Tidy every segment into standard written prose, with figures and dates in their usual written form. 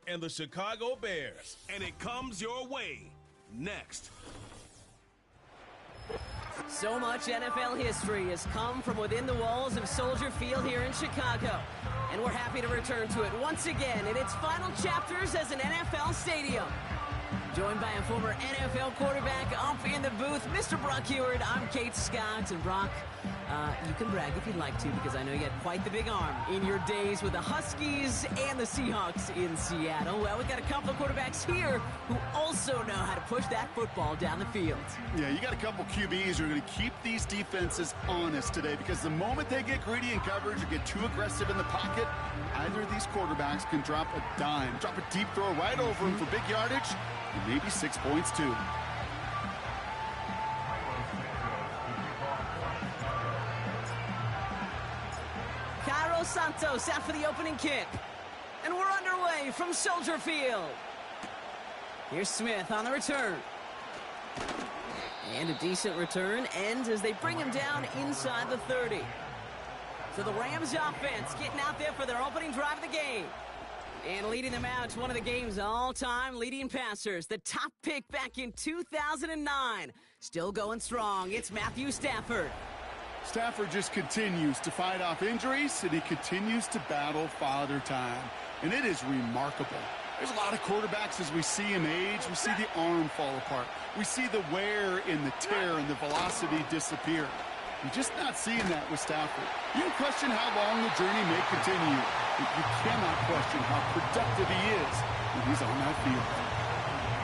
and the Chicago Bears. And it comes your way next. So much NFL history has come from within the walls of Soldier Field here in Chicago. And we're happy to return to it once again in its final chapters as an NFL stadium. Joined by a former NFL quarterback up in the booth, Mr. Brock Heward. I'm Kate Scott. And Brock, you can brag if you'd like to, because I know you had quite the big arm in your days with the Huskies and the Seahawks in Seattle. Well, we've got a couple of quarterbacks here who also know how to push that football down the field. Yeah, you got a couple QBs who are going to keep these defenses honest today, because the moment they get greedy in coverage or get too aggressive in the pocket, either of these quarterbacks can drop a dime, drop a deep throw right over them for big yardage, and maybe 6 points too. Cairo Santos out for the opening kick. And we're underway from Soldier Field. Here's Smith on the return. And a decent return ends as they bring him down inside the 30. So the Rams offense getting out there for their opening drive of the game. And leading them out to one of the game's all-time leading passers. The top pick back in 2009. Still going strong. It's Matthew Stafford. Stafford just continues to fight off injuries, and he continues to battle Father Time. And it is remarkable. There's a lot of quarterbacks as we see him age. We see the arm fall apart. We see the wear and the tear and the velocity disappear. You're just not seeing that with Stafford. You can question how long the journey may continue, but you cannot question how productive he is when he's on that field.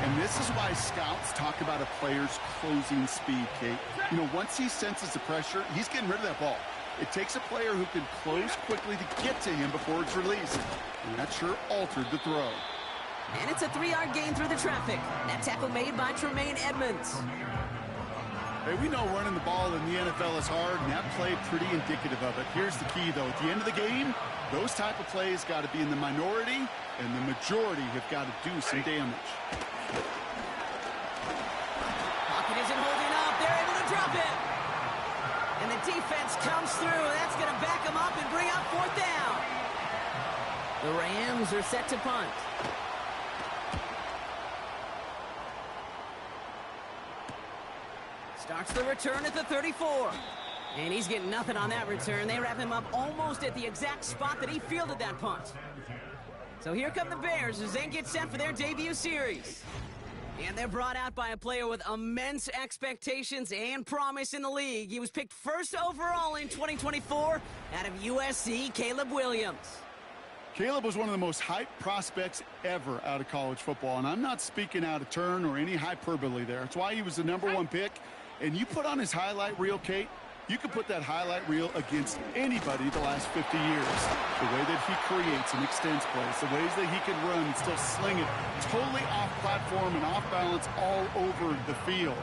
And this is why scouts talk about a player's closing speed, Kate. You know, once he senses the pressure, he's getting rid of that ball. It takes a player who can close quickly to get to him before it's released. And that sure altered the throw. And it's a 3-yard gain through the traffic. That tackle made by Tremaine Edmonds. Hey, we know running the ball in the NFL is hard, and that play pretty indicative of it. Here's the key, though. At the end of the game, those type of plays got to be in the minority, and the majority have got to do some damage. Pocket isn't holding up. They're able to drop it. And the defense comes through. That's going to back them up and bring up 4th down. The Rams are set to punt. Starts the return at the 34. And he's getting nothing on that return. They wrap him up almost at the exact spot that he fielded that punt. So here come the Bears as they get set for their debut series. And they're brought out by a player with immense expectations and promise in the league. He was picked first overall in 2024 out of USC, Caleb Williams. Caleb was one of the most hyped prospects ever out of college football, and I'm not speaking out of turn or any hyperbole there. It's why he was the #1 pick. And you put on his highlight reel, Kate, you could put that highlight reel against anybody the last 50 years. The way that he creates and extends plays, the ways that he can run and still sling it totally off platform and off balance all over the field.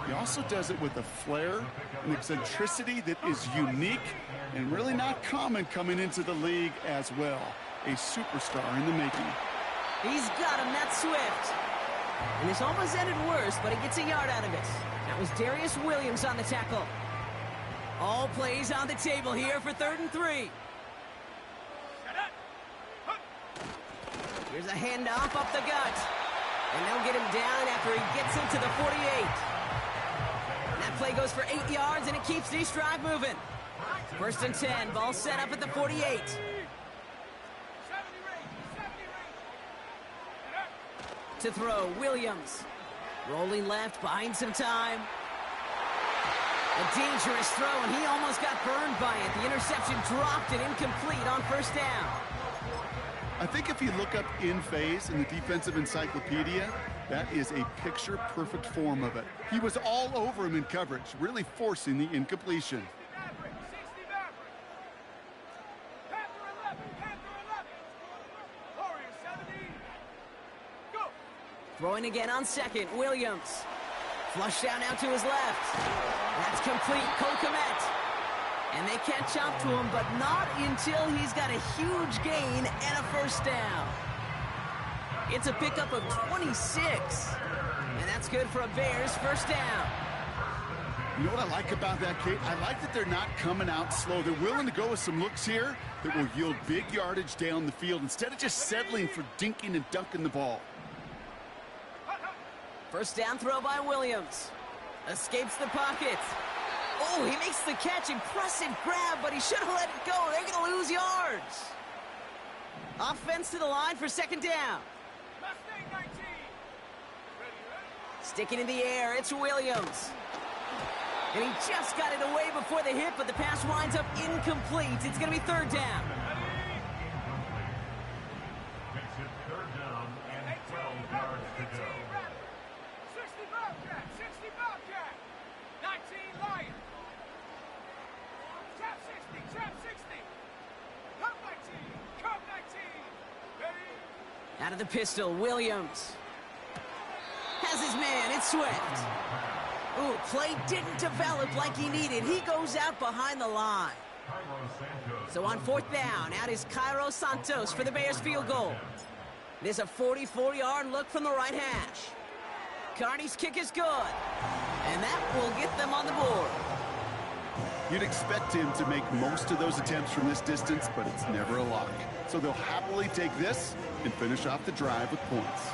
He also does it with a flair and eccentricity that is unique and really not common coming into the league as well. A superstar in the making. He's got him, that's Swift. And this almost ended worse, but he gets a yard out of it. That was Darius Williams on the tackle. All plays on the table here for 3rd and 3. Here's a handoff up the gut. And they'll get him down after he gets into the 48. And that play goes for 8 yards, and it keeps this drive moving. 1st and 10, ball set up at the 48. To throw, Williams. Rolling left, buying some time. A dangerous throw, and he almost got burned by it. The interception dropped it incomplete on 1st down. I think if you look up in phase in the defensive encyclopedia, that is a picture-perfect form of it. He was all over him in coverage, really forcing the incompletion. Throwing again on 2nd, Williams. Flush down out to his left. That's complete, Cole Kmet. And they catch up to him, but not until he's got a huge gain and a 1st down. It's a pickup of 26. And that's good for a Bears 1st down. You know what I like about that, Kate? I like that they're not coming out slow. They're willing to go with some looks here that will yield big yardage down the field instead of just settling for dinking and dunking the ball. First down throw by Williams. Escapes the pocket. Oh, he makes the catch. Impressive grab, but he should have let it go. They're going to lose yards. Offense to the line for second down. Sticking in the air, it's Williams. And he just got it away before the hit, but the pass winds up incomplete. It's going to be third down. Makes it third down and 12 yards to go. 60 Bobcat, 60 Bobcat, 19 Lion. Trap 60, trap 60. Come 19, come 19. Ready? Out of the pistol, Williams. Has his man, it's Swift. Ooh, play didn't develop like he needed. He goes out behind the line. So on fourth down, out is Cairo Santos for the Bears field goal. There's a 44-yard look from the right hash. Carney's kick is good. And that will get them on the board. You'd expect him to make most of those attempts from this distance, but it's never a lock. So they'll happily take this and finish off the drive with points.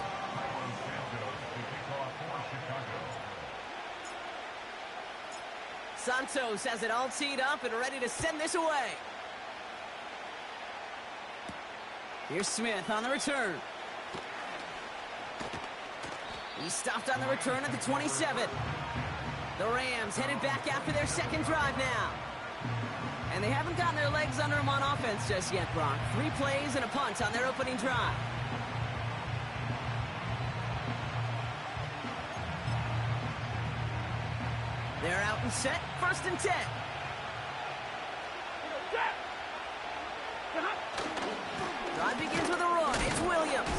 Santos has it all teed up and ready to send this away. Here's Smith on the return. He's stopped on the return at the 27. The Rams headed back after their second drive now. And they haven't gotten their legs under them on offense just yet, Brock. 3 plays and a punt on their opening drive. They're out and set, first and 10. Drive begins with a run. It's Williams.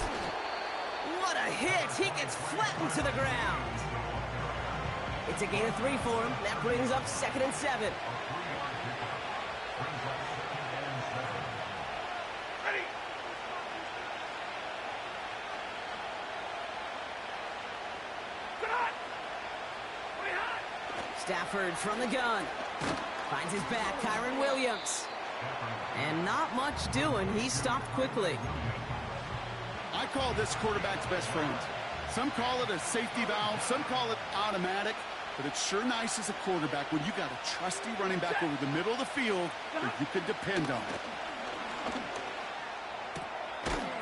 What a hit. He gets flattened to the ground. It's a gain of 3 for him. That brings up second and 7. Ready? Stafford from the gun. Finds his back, Kyron Williams. And not much doing. He stopped quickly. I call this quarterback's best friend. Some call it a safety valve, some call it automatic, but it's sure nice as a quarterback when you got a trusty running back over the middle of the field where you can depend on it.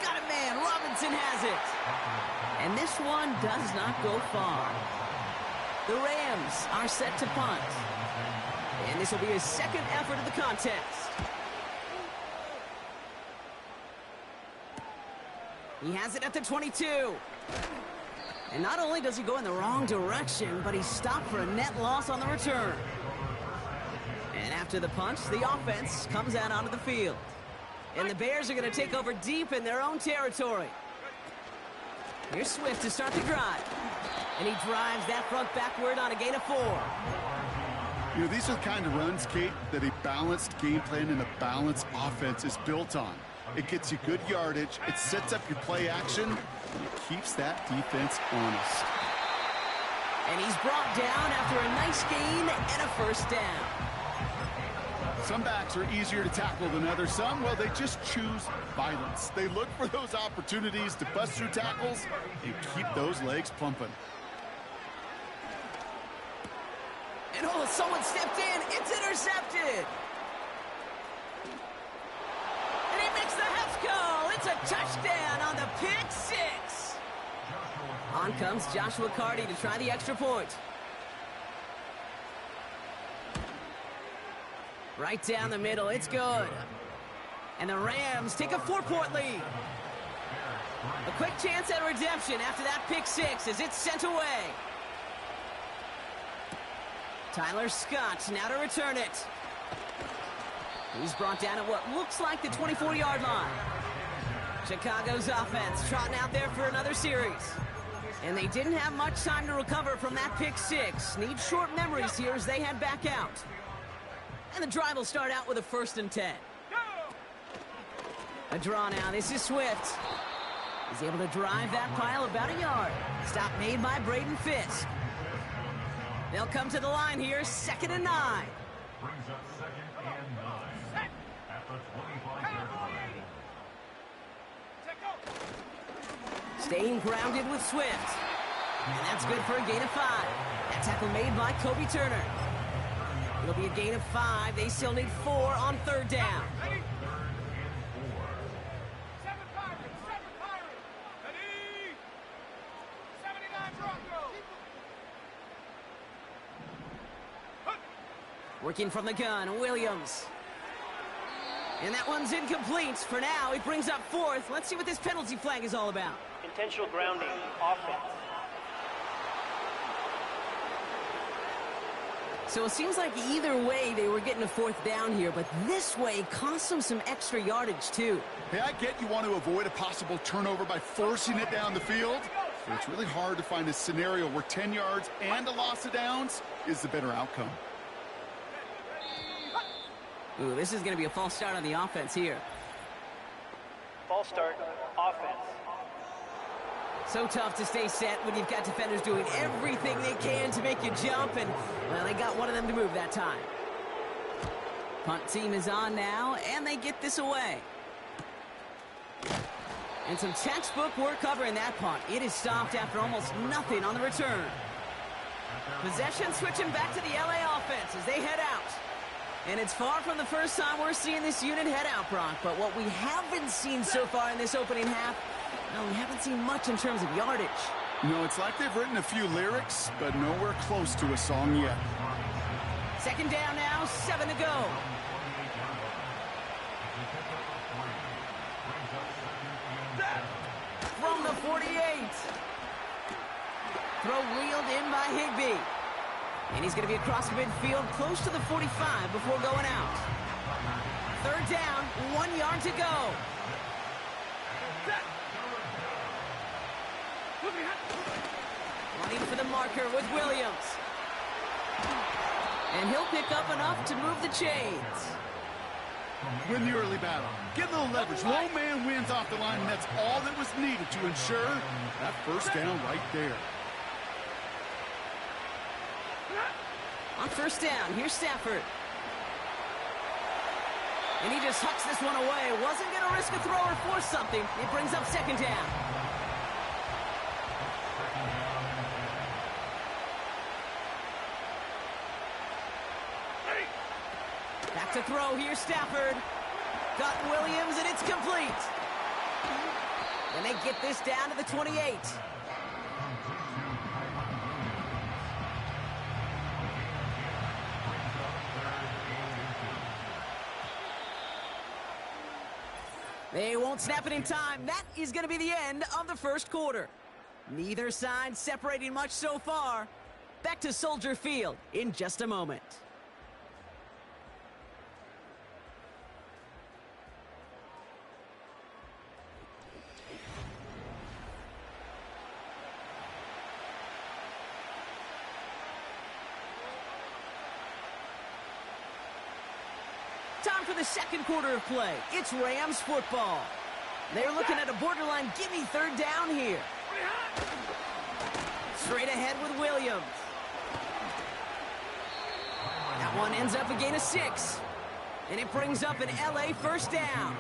Got it, man. Robinson has it. And this one does not go far. The Rams are set to punt. And this will be his second effort of the contest. He has it at the 22. And not only does he go in the wrong direction, but he's stopped for a net loss on the return. And after the punch, the offense comes out onto the field. And the Bears are going to take over deep in their own territory. Here's Swift to start the drive. And he drives that front backward on a gain of 4. You know, these are the kind of runs, Kate, that a balanced game plan and a balanced offense is built on. It gets you good yardage, it sets up your play action, and it keeps that defense honest. And he's brought down after a nice gain and a first down. Some backs are easier to tackle than others. Some, well, they just choose violence. They look for those opportunities to bust through tackles and keep those legs pumping. And oh, someone stepped in. It's intercepted. And he makes the half goal. It's a touchdown on the pick 6. On comes Joshua Carty to try the extra point. Right down the middle. It's good. And the Rams take a 4-point lead. A quick chance at redemption after that pick 6 as it's sent away. Tyler Scott now to return it. He's brought down at what looks like the 24-yard line. Chicago's offense trotting out there for another series. And they didn't have much time to recover from that pick 6. Need short memories here as they head back out. And the drive will start out with a 1st and 10. A draw now. This is Swift. He's able to drive that pile about a yard. Stop made by Braden Fisk. They'll come to the line here, 2nd and 9. Brings up 2nd and 9 at the 25-yard line. Staying grounded with Swift. And that's good for a gain of 5. That tackle made by Kobe Turner. It'll be a gain of 5. They still need 4 on 3rd down. Ready? 7 Pirates, 7 Pirates. Ready? 79 Broncos. Working from the gun, Williams. And that one's incomplete. For now, it brings up 4th. Let's see what this penalty flag is all about. Intentional grounding, offense. So it seems like either way they were getting a 4th down here, but this way cost them some extra yardage too. Hey, I get you want to avoid a possible turnover by forcing it down the field, but it's really hard to find a scenario where 10 yards and a loss of downs is the better outcome. Ooh, this is going to be a false start on the offense here. False start, offense. So tough to stay set when you've got defenders doing everything they can to make you jump, and, well, they got one of them to move that time. Punt team is on now, and they get this away. And some textbook work covering that punt. It is stopped after almost nothing on the return. Possession switching back to the LA offense as they head out. And it's far from the first time we're seeing this unit head out, Brock. But what we haven't seen so far in this opening half, well, we haven't seen much in terms of yardage. You know, it's like they've written a few lyrics, but nowhere close to a song yet. 2nd down now, 7 to go. From the 48. Throw wheeled in by Higbee. And he's going to be across midfield, close to the 45 before going out. 3rd down, 1 yard to go. Running for the marker with Williams. And he'll pick up enough to move the chains. Win the early battle. Get a little leverage. Low man wins off the line, and that's all that was needed to ensure that 1st down right there. On 1st down, here's Stafford. And he just hucks this one away. Wasn't going to risk a throw or force something. It brings up 2nd down. Back to throw, here's Stafford. Got Williams, and it's complete. And they get this down to the 28. They won't snap it in time. That is going to be the end of the 1st quarter. Neither side separating much so far. Back to Soldier Field in just a moment. Time for the 2nd quarter of play. It's Rams football. They're looking at a borderline gimme 3rd down here. Straight ahead with Williams. That one ends up a gain of 6. And it brings up an LA 1st down.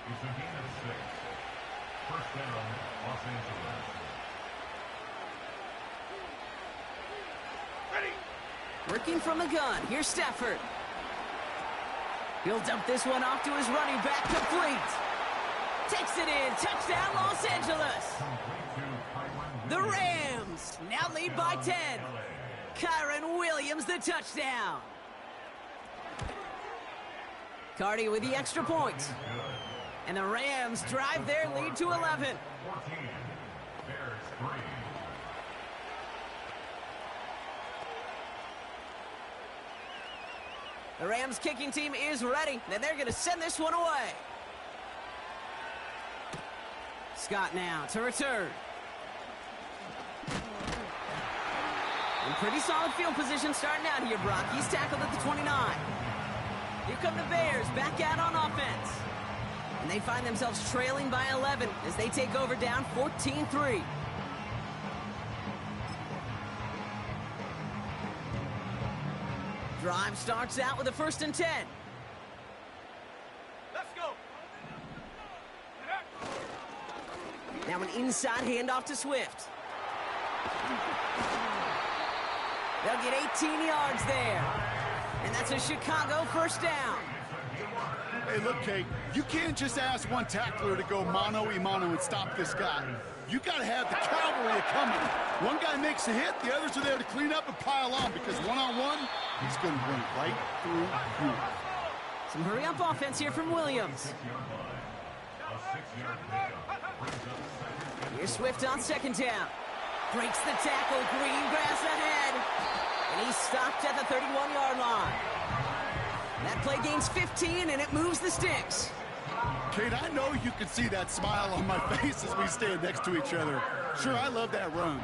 It's a gain of 6. 1st down, Los Angeles. Working from the gun. Here's Stafford. He'll dump this one off to his running back, complete. Takes it in, touchdown Los Angeles. The Rams now lead by 10. Kyron Williams the touchdown. Cardi with the extra point. And the Rams drive their lead to 11. 14, Bears 3. The Rams kicking team is ready, and they're going to send this one away. Scott now to return. And pretty solid field position starting out here, Brock. He's tackled at the 29. Here come the Bears back out on offense. And they find themselves trailing by 11 as they take over down 14-3. Drive starts out with a 1st and 10. Let's go. Now an inside handoff to Swift. They'll get 18 yards there. And that's a Chicago 1st down. Hey, look, Kate, you can't just ask one tackler to go mano-a-mano and stop this guy. You got to have the cavalry coming. One guy makes a hit, the others are there to clean up and pile on, because one-on-one, he's going to run right through you. Some hurry-up offense here from Williams. Here's Swift on 2nd down. Breaks the tackle, green grass ahead. And he's stopped at the 31-yard line. That play gains 15, and it moves the sticks. Kate, I know you can see that smile on my face as we stand next to each other. Sure, I love that run.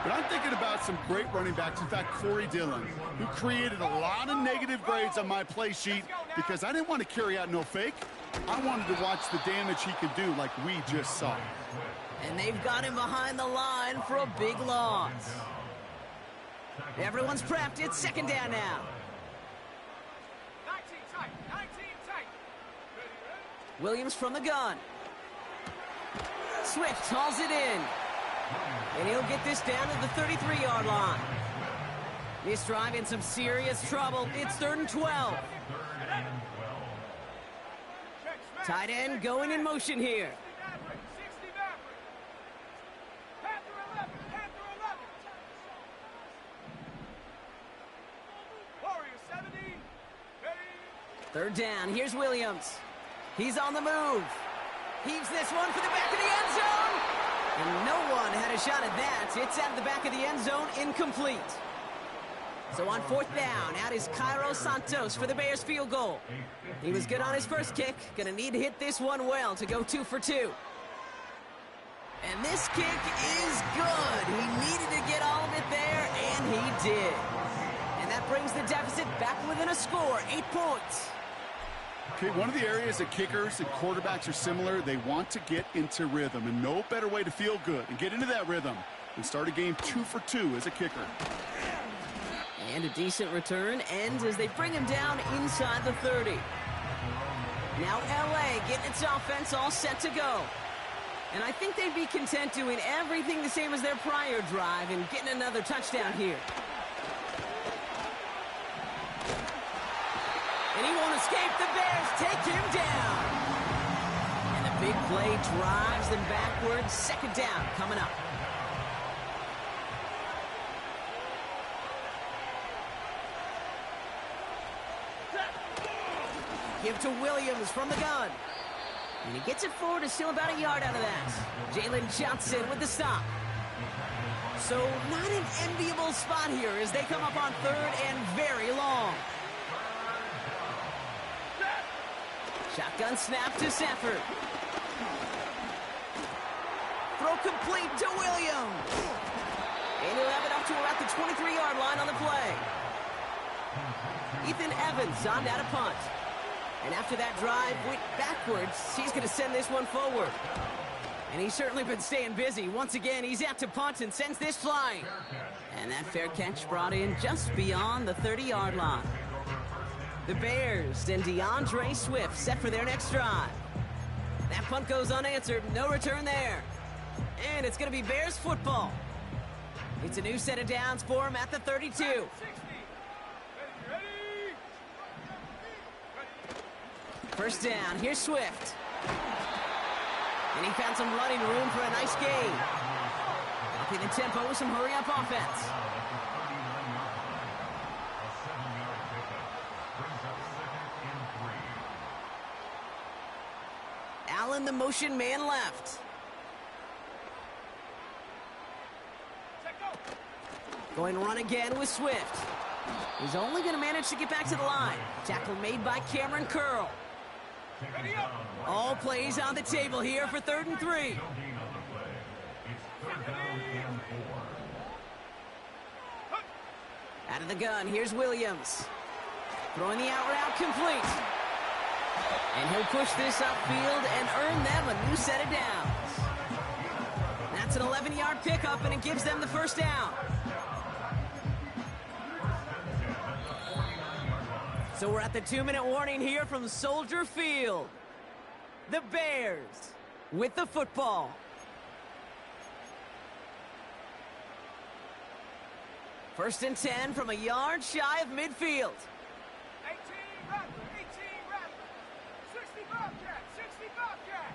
But I'm thinking about some great running backs. In fact, Corey Dillon, who created a lot of negative grades on my play sheet because I didn't want to carry out no fake. I wanted to watch the damage he could do like we just saw. And they've got him behind the line for a big loss. Everyone's prepped. It's 2nd down now. 19 tight. 19 tight. Williams from the gun. Swift hauls it in. And he'll get this down to the 33-yard line. This drive in some serious trouble. It's 3rd and 12. Tight end going in motion here. 60 Maverick. Panther 11. Panther 11. Warrior 70. Ready. 3rd down. Here's Williams. He's on the move. Heaves this one for the back of the end zone. And no one had a shot at that. It's at the back of the end zone, incomplete. So on 4th down, out is Cairo Santos for the Bears field goal. He was good on his first kick. Gonna need to hit this one well to go 2 for 2. And this kick is good. He needed to get all of it there, and he did. And that brings the deficit back within a score, 8 points. Okay, one of the areas that kickers and quarterbacks are similar, they want to get into rhythm, and no better way to feel good and get into that rhythm than start a game 2 for 2 as a kicker. And a decent return ends as they bring him down inside the 30. Now LA getting its offense all set to go. And I think they'd be content doing everything the same as their prior drive and getting another touchdown here. And he won't escape. The Bears take him down. And the big play drives them backwards. 2nd down coming up. Give to Williams from the gun. And he gets it forward to still about a yard out of that. Jalen Johnson with the stop. So not an enviable spot here as they come up on 3rd and very long. Shotgun snap to Sanford. Throw complete to Williams. And he'll have it up to about the 23-yard line on the play. Ethan Evans on down a punt. And after that drive went backwards, he's going to send this one forward. And he's certainly been staying busy. Once again, he's out to punt and sends this flying. And that fair catch brought in just beyond the 30-yard line. The Bears and DeAndre Swift set for their next drive. That punt goes unanswered. No return there. And it's going to be Bears football. It's a new set of downs for him at the 32. 60. Ready. First down, here's Swift. And he found some running room for a nice gain. Upping the tempo with some hurry-up offense. Allen, the motion man left. Going to run again with Swift. He's only going to manage to get back to the line. Tackle made by Cameron Curl. All plays on the table here for 3rd and 3. Out of the gun, here's Williams. Throwing the out route complete. And he'll push this upfield and earn them a new set of downs. That's an 11-yard pickup, and it gives them the first down. So we're at the 2-minute warning here from Soldier Field. The Bears with the football. First and 10 from a yard shy of midfield. 18 Rattler, 18 Rattler. 60 Bobcat, 60 Bobcat.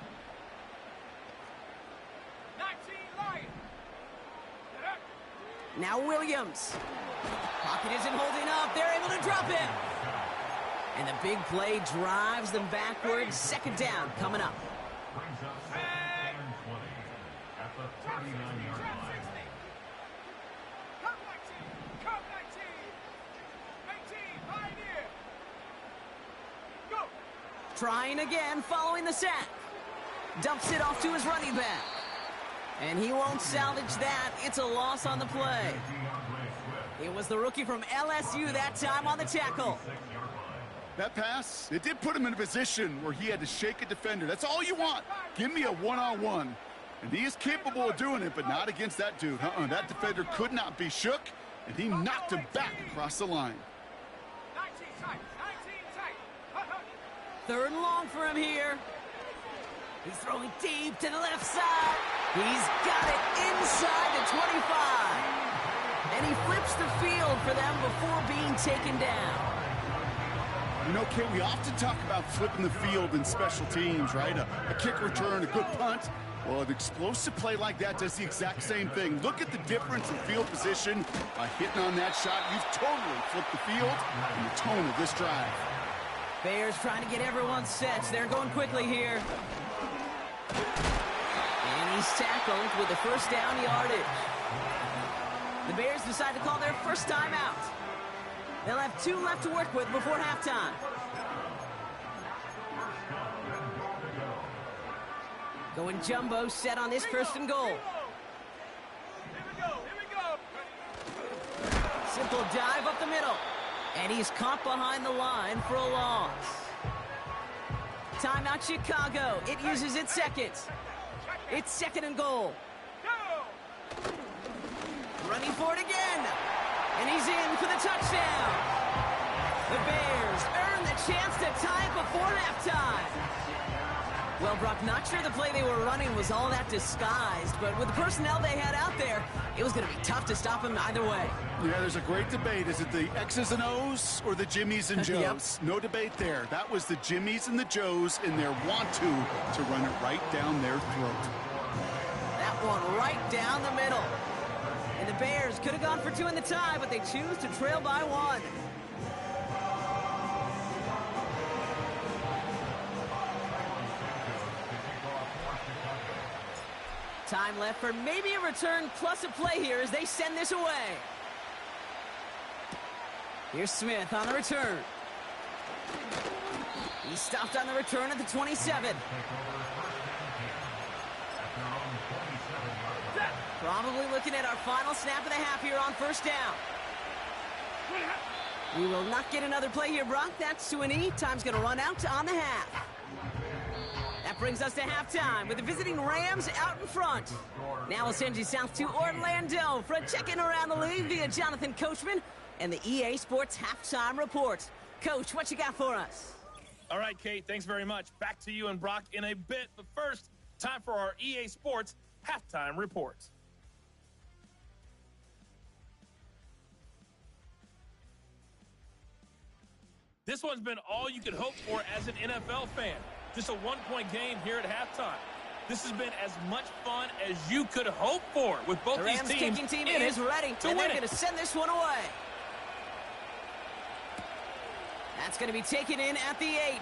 19 Lion. Now Williams. Pocket isn't holding up. They're able to drop it. And the big play drives them backwards. Second down coming up. Brings up second and 20 at the 39-yard line. Come 19, come 19. 18, Pioneer. Go. Trying again following the sack. Dumps it off to his running back. And he won't salvage that. It's a loss on the play. It was the rookie from LSU that time on the tackle. That pass, it did put him in a position where he had to shake a defender. That's all you want. Give me a one-on-one. And he is capable of doing it, but not against that dude. That defender could not be shook, and he knocked him back across the line. 19 tight, 19 tight. Third and long for him here. He's throwing deep to the left side. He's got it inside the 25. And he flips the field for them before being taken down. You know, Kate, we often talk about flipping the field in special teams, right? A kick return, a good punt. Well, an explosive play like that does the exact same thing. Look at the difference in field position. By hitting on that shot, you've totally flipped the field and the tone of this drive. Bears trying to get everyone set. They're going quickly here. And he's tackled with the first down yardage. The Bears decide to call their first timeout. They'll have 2 left to work with before halftime. Going jumbo set on this first and goal. Here we go, here we go. Simple dive up the middle. And he's caught behind the line for a loss. Timeout Chicago. It uses its second. It's second and goal. Go. Running for it again. And he's in for the touchdown. The Bears earn the chance to tie it before halftime. Well, Brock, not sure the play they were running was all that disguised, but with the personnel they had out there, it was going to be tough to stop him either way. Yeah, there's a great debate. Is it the X's and O's or the Jimmies and Joes? Yep. No debate there. That was the Jimmies and the Joes in their want-to run it right down their throat. That one right down the middle. And the Bears could have gone for 2 in the tie, but they choose to trail by 1. Time left for maybe a return plus a play here as they send this away. Here's Smith on the return. He stopped on the return at the 27. Probably looking at our final snap of the half here on first down. We will not get another play here, Brock. That's to an E. Time's going to run out on the half. That brings us to halftime with the visiting Rams out in front. Now we'll send you south to Orlando for a check-in around the league via Jonathan Coachman and the EA Sports Halftime Report. Coach, what you got for us? All right, Kate, thanks very much. Back to you and Brock in a bit. But first, time for our EA Sports Halftime Report. This one's been all you could hope for as an NFL fan. Just a one-point game here at halftime. This has been as much fun as you could hope for with both the these Rams teams. kicking team is ready, and they're going to send this one away. That's going to be taken in at the 8.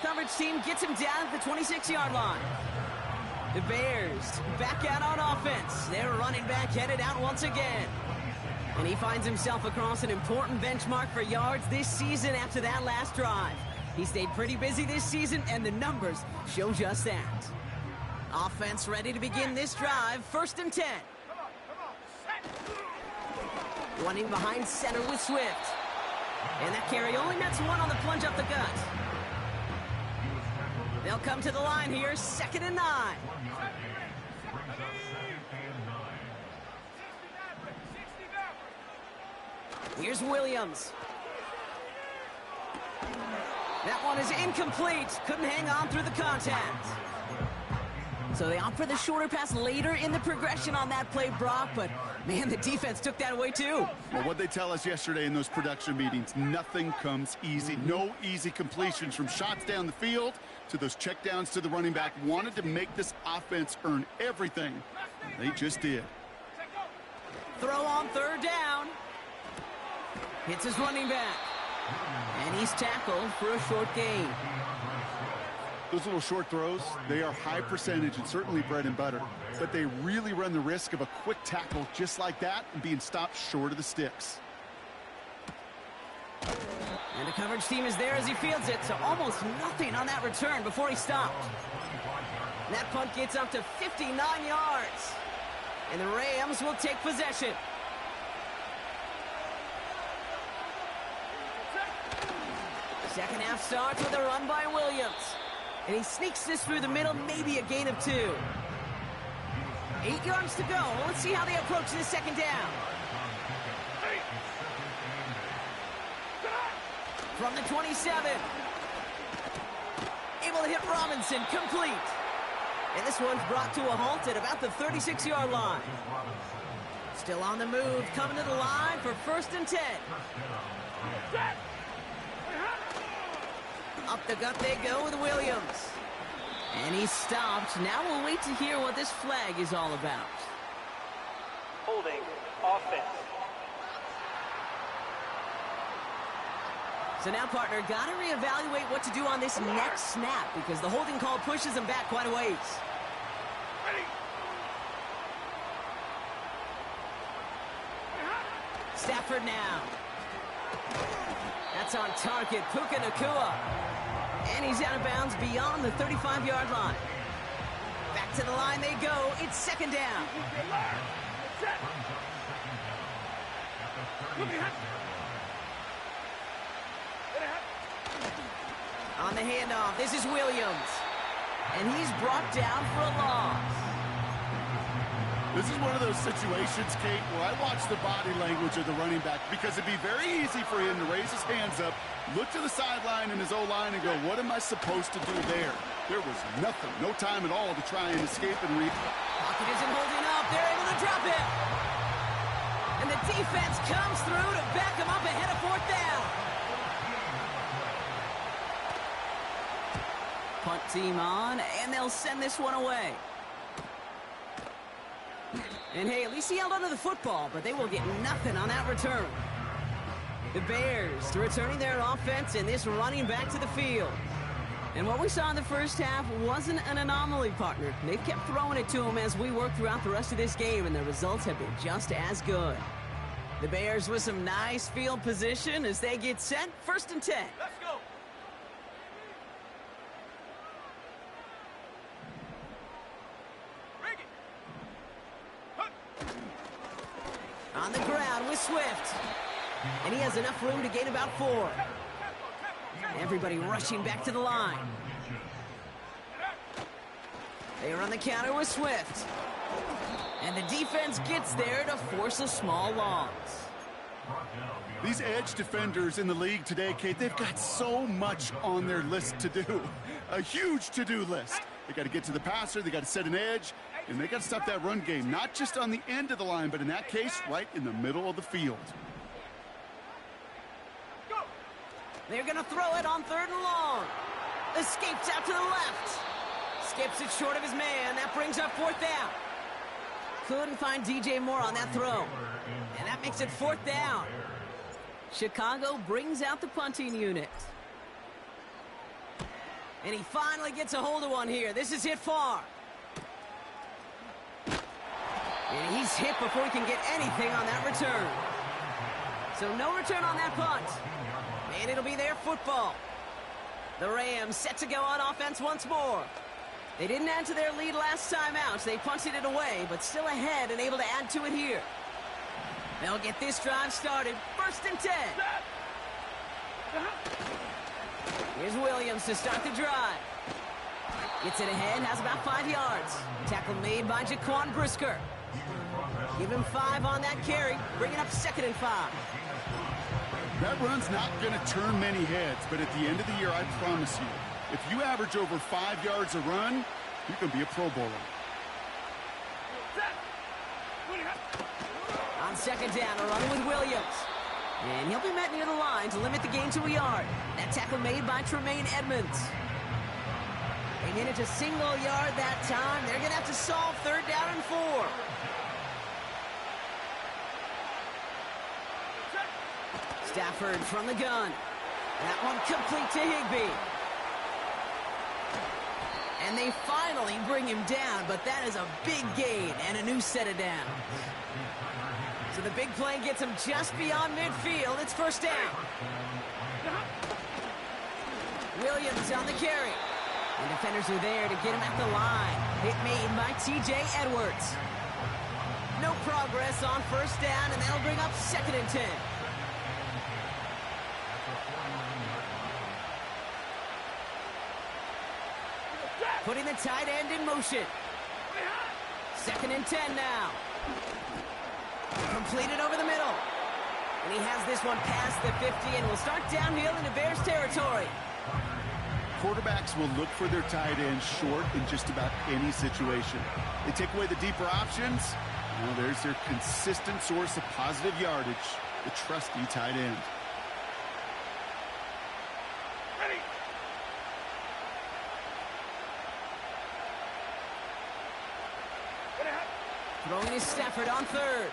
Coverage team gets him down at the 26-yard line. The Bears back out on offense. Their running back headed out once again. And he finds himself across an important benchmark for yards this season after that last drive. He stayed pretty busy this season, and the numbers show just that. Offense ready to begin this drive. First and 10. Running behind center with Swift. And that carry only nets 1 on the plunge up the gut. They'll come to the line here, second and 9. Here's Williams. That one is incomplete. Couldn't hang on through the contact. So they opt for the shorter pass later in the progression on that play, Brock, but man, the defense took that away too. Well, what they tell us yesterday in those production meetings, nothing comes easy. No easy completions from shots down the field to those checkdowns to the running back. Wanted to make this offense earn everything. They just did. Throw on third down. Hits his running back. And he's tackled for a short gain. Those little short throws, they are high percentage and certainly bread and butter. But they really run the risk of a quick tackle just like that and being stopped short of the sticks. And the coverage team is there as he fields it, so almost nothing on that return before he stopped. And that punt gets up to 59 yards. And the Rams will take possession. Second half starts with a run by Williams. And he sneaks this through the middle, maybe a gain of 2. 8 yards to go. Let's see how they approach this second down. From the 27. Able to hit Robinson, complete. And this one's brought to a halt at about the 36-yard line. Still on the move, coming to the line for 1st and 10. Up the gut they go with Williams. And he's stopped. Now we'll wait to hear what this flag is all about. Holding. Offense. So now, partner, got to reevaluate what to do on this next snap because the holding call pushes him back quite a ways. Stafford now. That's on target. Puka Nacua. And he's out of bounds beyond the 35-yard line. Back to the line they go. It's second down. On the handoff, this is Williams. And he's brought down for a loss. This is one of those situations, Kate, where I watch the body language of the running back because it'd be very easy for him to raise his hands up, look to the sideline in his O-line and go, what am I supposed to do there? There was nothing, no time at all to try and escape and read. Pocket isn't holding up. They're able to drop it. And the defense comes through to back him up ahead of 4th down. Punt team on, and they'll send this one away. And hey, at least he held onto the football, but they will get nothing on that return. The Bears returning their offense and this running back to the field. And what we saw in the first half wasn't an anomaly, partner. They kept throwing it to him as we worked throughout the rest of this game, and the results have been just as good. The Bears with some nice field position as they get set. 1st and 10. Let's go. On the ground with Swift. And he has enough room to gain about 4. Everybody rushing back to the line. They are on the counter with Swift. And the defense gets there to force a small loss. These edge defenders in the league today, Kate, they've got so much on their list to do. A huge to-do list. They got to get to the passer, they got to set an edge, and they got to stop that run game, not just on the end of the line, but in that case, right in the middle of the field. They're going to throw it on 3rd and long. Escapes out to the left. Skips it short of his man. That brings up 4th down. Couldn't find DJ Moore on that throw. And that makes it 4th down. Chicago brings out the punting unit. And he finally gets a hold of one here. This is hit far. And he's hit before he can get anything on that return. So no return on that punt. And it'll be their football. The Rams set to go on offense once more. They didn't add to their lead last time out. They punted it away, but still ahead and able to add to it here. They'll get this drive started. 1st and 10. Here's Williams to start the drive. Gets it ahead, has about 5 yards. Tackle made by Jaquan Brisker. Give him 5 on that carry. Bring it up 2nd and 5. That run's not going to turn many heads, but at the end of the year, I promise you, if you average over 5 yards a run, you can be a Pro Bowler. On second down, a run with Williams. And he'll be met near the line to limit the gain to a yard. That tackle made by Tremaine Edmonds. They managed a single yard that time. They're going to have to solve 3rd down and 4. Stafford from the gun. That one complete to Higbee. And they finally bring him down, but that is a big gain and a new set of downs. So the big play gets him just beyond midfield. It's 1st down. Williams on the carry. And defenders are there to get him at the line. Hit made by T.J. Edwards. No progress on 1st down, and that'll bring up 2nd and 10. Putting the tight end in motion. 2nd and 10 now. Completed over the middle. And he has this one past the 50 and will start downhill into Bears territory. Quarterbacks will look for their tight end short in just about any situation. They take away the deeper options. Well, there's their consistent source of positive yardage, the trusty tight end. Throwing is Stafford on 3rd.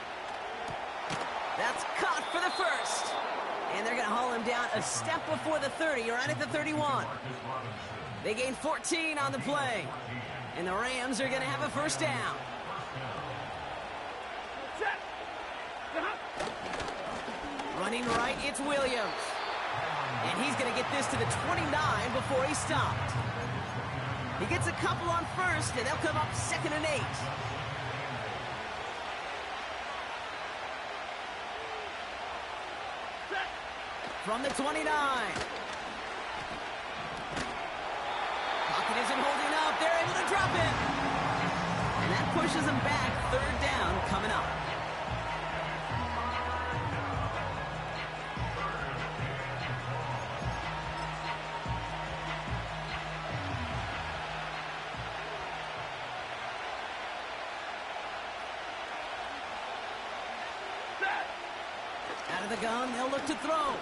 That's caught for the 1st. And they're going to haul him down a step before the 30, right at the 31. They gain 14 on the play. And the Rams are going to have a 1st down. Running right, it's Williams. And he's going to get this to the 29 before he stopped. He gets a couple on 1st, and they'll come up 2nd and 8. From the 29. Pocket isn't holding up. They're able to drop it. And that pushes them back. 3rd down coming up. Out of the gun, they'll look to throw.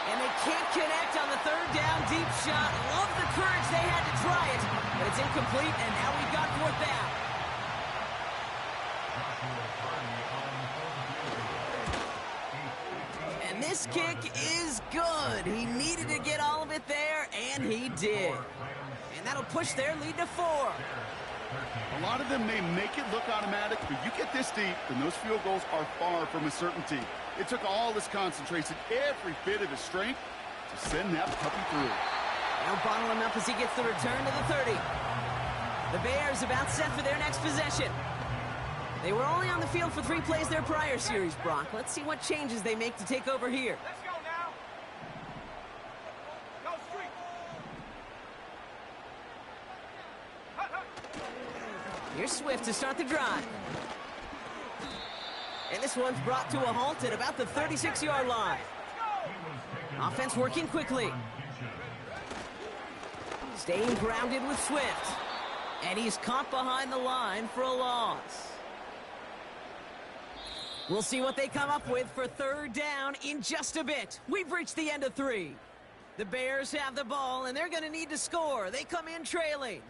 And they can't connect on the 3rd down deep shot. Love the courage they had to try it, but it's incomplete, and now we've got 4th down. And this kick is good. He needed to get all of it there, and he did. And that'll push their lead to 4. A lot of them may make it look automatic, but you get this deep, and those field goals are far from a certainty. It took all his concentration, every bit of his strength, to send that puppy through. They'll bottle him up as he gets the return to the 30. The Bears about set for their next possession. They were only on the field for 3 plays their prior series, Brock. Let's see what changes they make to take over here. Let's go now. Go street. Here's Swift to start the drive. And this one's brought to a halt at about the 36-yard line. Offense working quickly. Staying grounded with Swift. And he's caught behind the line for a loss. We'll see what they come up with for 3rd down in just a bit. We've reached the end of 3. The Bears have the ball, and they're going to need to score. They come in trailing.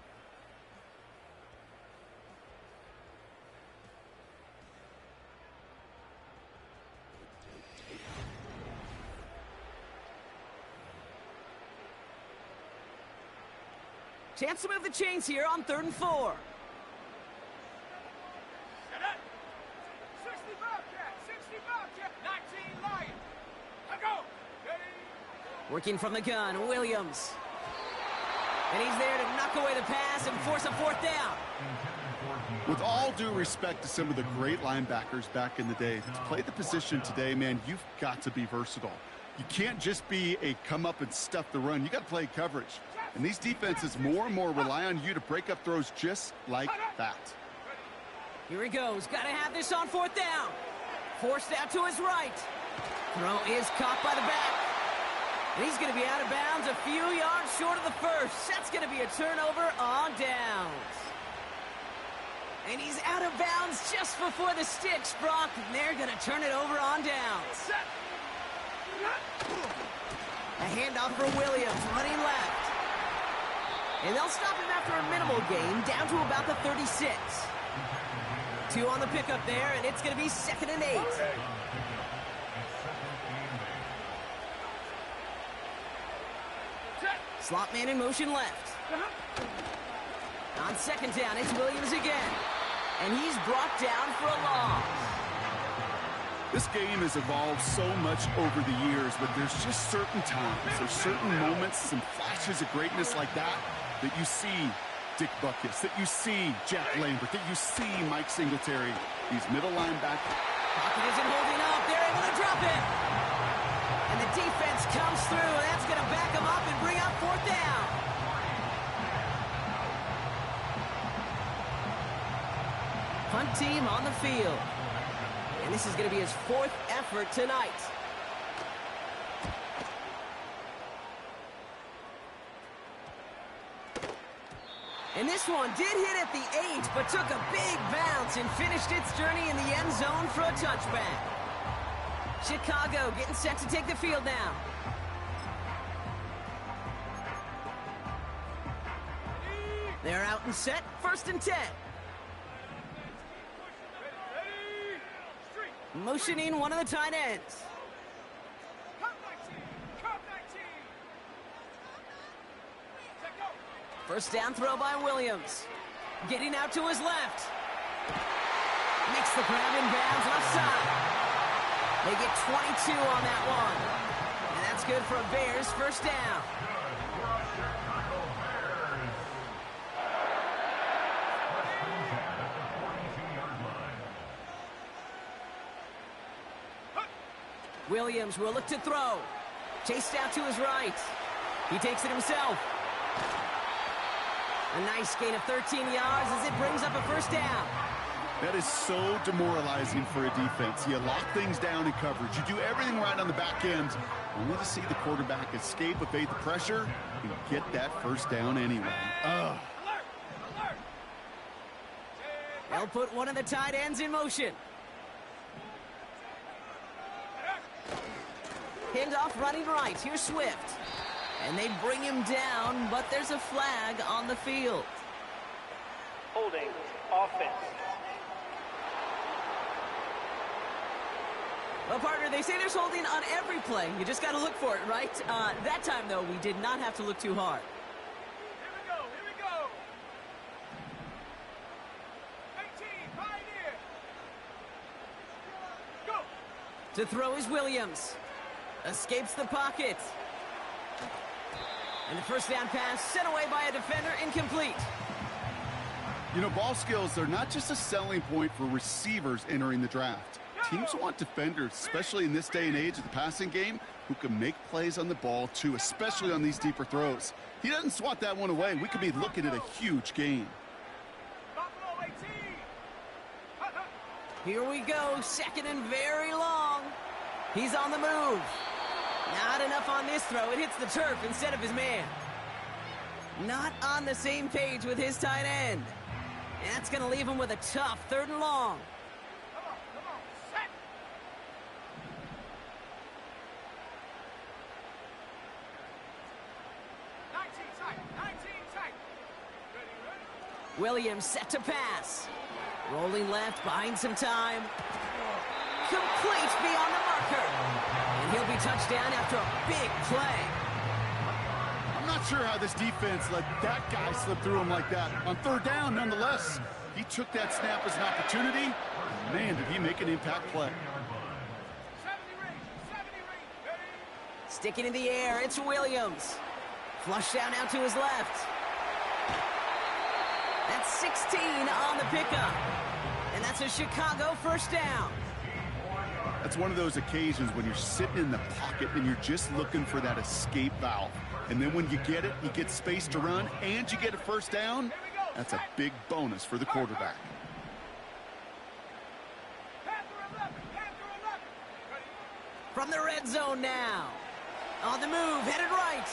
Chance to move the chains here on 3rd and 4. 60 Bobcat, 60 Bobcat, 19 Lion. Let go. Working from the gun, Williams. And he's there to knock away the pass and force a 4th down. With all due respect to some of the great linebackers back in the day, to play the position today, man, you've got to be versatile. You can't just be a come up and stuff the run. You got to play coverage. And these defenses more and more rely on you to break up throws just like that. Here he goes. Got to have this on 4th down. Forced out to his right. Throw is caught by the back. And he's going to be out of bounds a few yards short of the first. That's going to be a turnover on downs. And he's out of bounds just before the sticks, Brock. And they're going to turn it over on downs. A handoff for Williams, running left. And they'll stop him after a minimal gain, down to about the 36. 2 on the pickup there, and it's going to be 2nd and 8. Slot man in motion left. On 2nd down, it's Williams again. And he's brought down for a loss. This game has evolved so much over the years, but there's just certain times, there's certain moments, some flashes of greatness like that you see Dick Butkus, that you see Jack Lambert, that you see Mike Singletary. These middle linebackers. Pocket isn't holding up. They're able to drop it. And the defense comes through, and that's going to back them up and bring up 4th down. Punt team on the field. And this is going to be his 4th effort tonight. And this one did hit at the 8, but took a big bounce and finished its journey in the end zone for a touchback. Chicago getting set to take the field now. They're out and set, 1st and 10. Motioning one of the tight ends. First down throw by Williams. Getting out to his left. Makes the grab in bounds left side. They get 22 on that one. And that's good for a Bears 1st down. Williams will look to throw. Chased out to his right. He takes it himself. A nice gain of 13 yards as it brings up a 1st down. That is so demoralizing for a defense. You lock things down in coverage. You do everything right on the back end. Only to see the quarterback escape, evade the pressure, and get that 1st down anyway. Ugh. They'll put one of the tight ends in motion. Handoff running right. Here's Swift. And they bring him down, but there's a flag on the field. Holding offense. Well, partner, they say there's holding on every play. You just got to look for it, right? That time, though, we did not have to look too hard. Here we go. 18, Pioneer. Go. To throw is Williams. Escapes the pocket. And the 1st down pass sent away by a defender, incomplete. You know, ball skills are not just a selling point for receivers entering the draft. Teams want defenders, especially in this day and age of the passing game, who can make plays on the ball, too, especially on these deeper throws. He doesn't swat that one away. We could be looking at a huge gain. Here we go, 2nd and very long. He's on the move. Not enough on this throw. It hits the turf instead of his man. Not on the same page with his tight end. And that's going to leave him with a tough 3rd and long. Come on, set. Williams set to pass. Rolling left, buying some time. Complete beyond the marker. And he'll be touchdown after a big play. I'm not sure how this defense let that guy slip through him like that. On 3rd down, nonetheless, he took that snap as an opportunity. Man, did he make an impact play. Sticking in the air, it's Williams. Flush down out to his left. That's 16 on the pickup. And that's a Chicago 1st down. That's one of those occasions when you're sitting in the pocket and you're just looking for that escape valve. And then when you get it, you get space to run, and you get a 1st down. That's a big bonus for the quarterback. From the red zone now. On the move, headed right.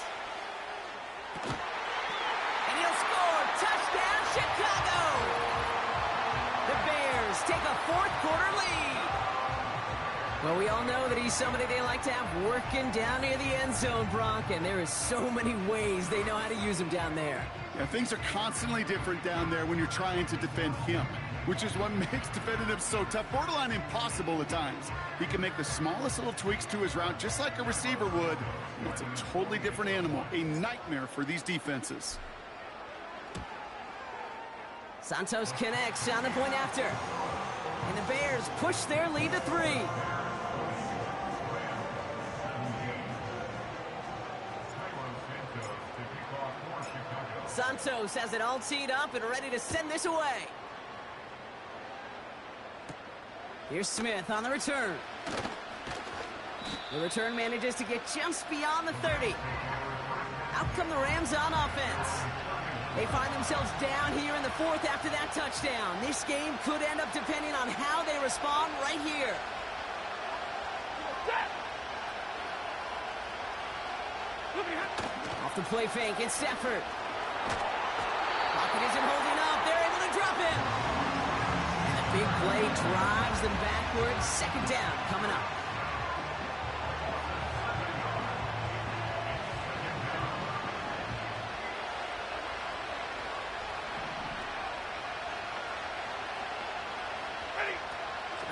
And he'll score. Touchdown, Chicago! The Bears take a fourth-quarter lead. Well, we all know that he's somebody they like to have working down near the end zone, Brock, and there is so many ways they know how to use him down there. Yeah, things are constantly different down there when you're trying to defend him, which is what makes defending him so tough, borderline impossible at times. He can make the smallest little tweaks to his route just like a receiver would, and it's a totally different animal, a nightmare for these defenses. Santos connects on the point after, and the Bears push their lead to 3. Santos has it all teed up and ready to send this away. Here's Smith on the return. The return manages to get just beyond the 30. Out come the Rams on offense. They find themselves down here in the 4th after that touchdown. This game could end up depending on how they respond right here. Off the play fake, it's Stafford. Pocket isn't holding up. They're able to drop him. And the big play drives them backwards. 2nd down coming up.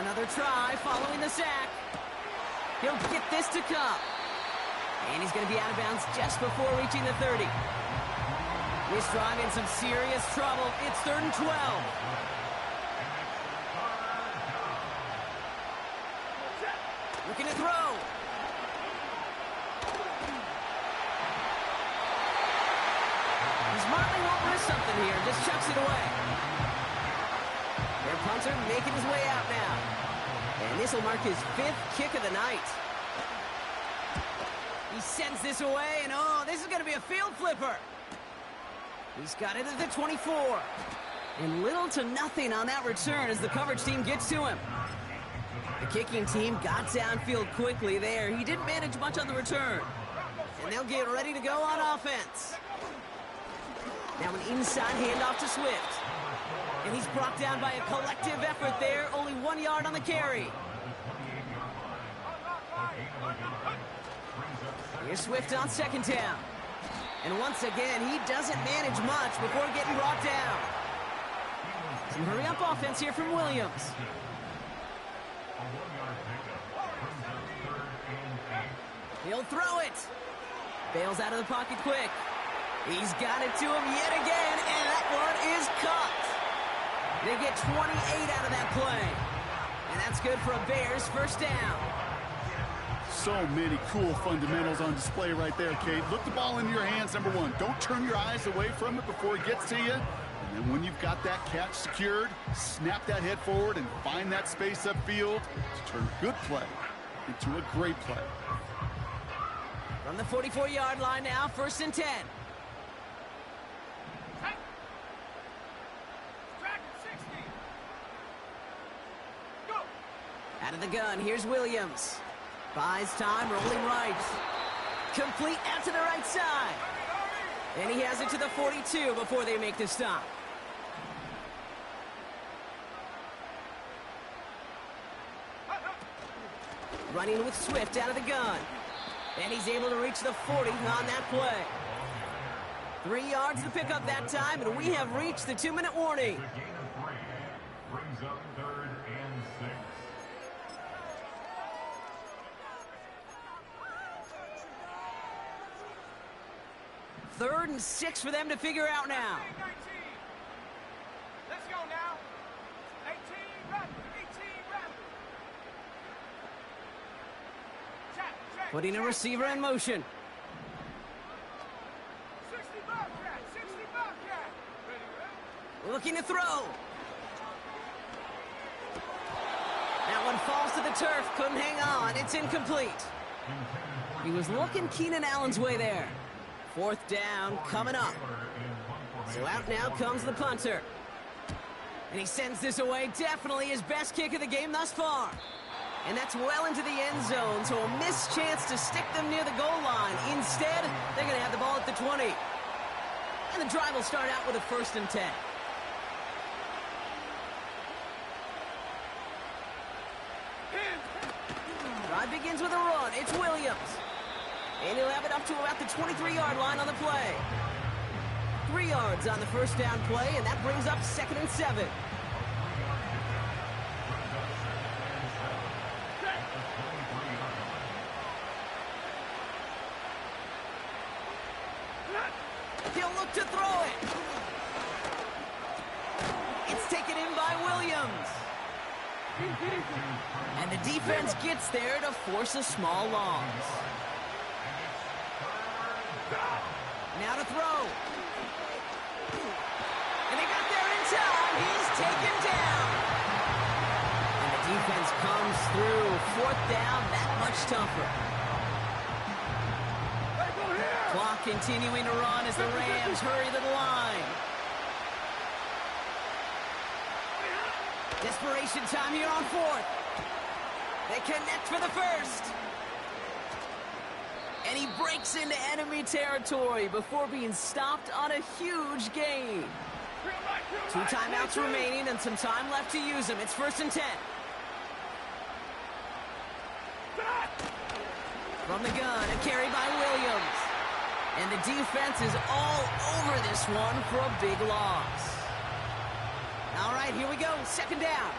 Another try following the sack. He'll get this to Cup. And he's going to be out of bounds just before reaching the 30. This drive in some serious trouble. It's 3rd and 12. Looking to throw. He smartly won't risk something here. Just chucks it away. Their punter making his way out now. And this will mark his 5th kick of the night. He sends this away, and oh, this is going to be a field flipper. He's got it at the 24. And little to nothing on that return as the coverage team gets to him. The kicking team got downfield quickly there. He didn't manage much on the return. And they'll get ready to go on offense. Now an inside handoff to Swift. And he's brought down by a collective effort there. Only 1 yard on the carry. Here's Swift on 2nd down. And once again, he doesn't manage much before getting brought down. Some hurry-up offense here from Williams. He'll throw it. Bails out of the pocket quick. He's got it to him yet again, and that one is caught. They get 28 out of that play. And that's good for a Bears 1st down. So many cool fundamentals on display right there, Kate. Look the ball into your hands, number 1. Don't turn your eyes away from it before it gets to you. And then when you've got that catch secured, snap that head forward and find that space upfield to turn a good play into a great play. From the 44-yard line now, 1st and 10. Out of the gun, here's Williams. Buys time, rolling right. Complete out to the right side. And he has it to the 42 before they make the stop. Running with Swift out of the gun. And he's able to reach the 40 on that play. 3 yards to pick up that time, and we have reached the 2-minute warning. The gain of 3 brings up 3rd and 6. 3rd and 6 for them to figure out now. 19. Let's go now. 18, run. 18, run. Check. Putting a receiver in motion. 60 Bobcat. 60 Bobcat. Ready. Looking to throw. That one falls to the turf. Couldn't hang on. It's incomplete. He was looking Keenan Allen's way there. 4th down coming up. So out now comes the punter. And he sends this away. Definitely his best kick of the game thus far. And that's well into the end zone, so a missed chance to stick them near the goal line. Instead, they're going to have the ball at the 20. And the drive will start out with a 1st and 10. Drive begins with a run. It's Williams. And he'll have it up to about the 23-yard line on the play. 3 yards on the first down play, and that brings up 2nd and 7. He'll look to throw it. It's taken in by Williams. And the defense gets there to force a small loss. Now to throw. And they got there in time. He's taken down. And the defense comes through. 4th down, that much tougher. Clock continuing to run as the Rams hurry to the line. Desperation time here on 4th. They connect for the 1st. And he breaks into enemy territory before being stopped on a huge gain. 2 timeouts remaining and some time left to use them. It's 1st and 10. From the gun, a carry by Williams. And the defense is all over this one for a big loss. All right, here we go. 2nd down.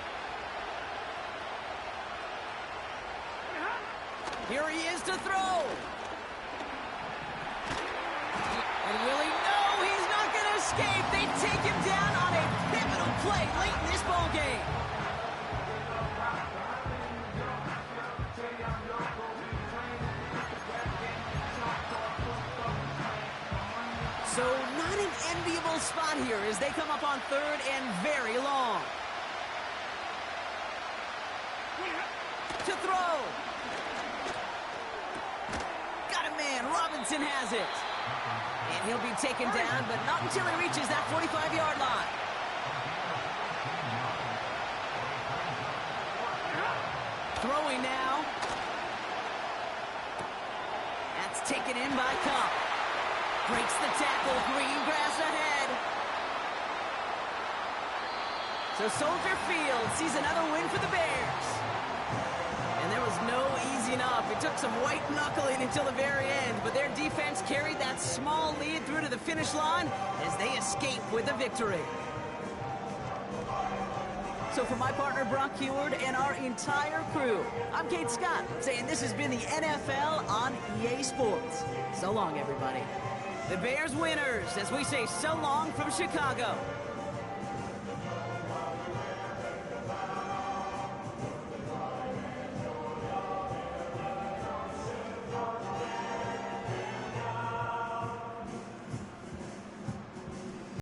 Here he is to throw. And will he? No, he's not going to escape. They take him down on a pivotal play late in this ball game. So not an enviable spot here as they come up on 3rd and very long. To throw. Got a man. Robinson has it. And he'll be taken down, but not until he reaches that 45-yard line. Throwing now. That's taken in by Cup. Breaks the tackle. Green grass ahead. So Soldier Field sees another win for the Bears. And there was no easing up. It took some white knuckling until the very end, but their defense carried that small lead through to the finish line as they escape with a victory. So for my partner Brock Heward and our entire crew, I'm Kate Scott saying this has been the NFL on EA Sports. So long, everybody. The Bears winners as we say so long from Chicago.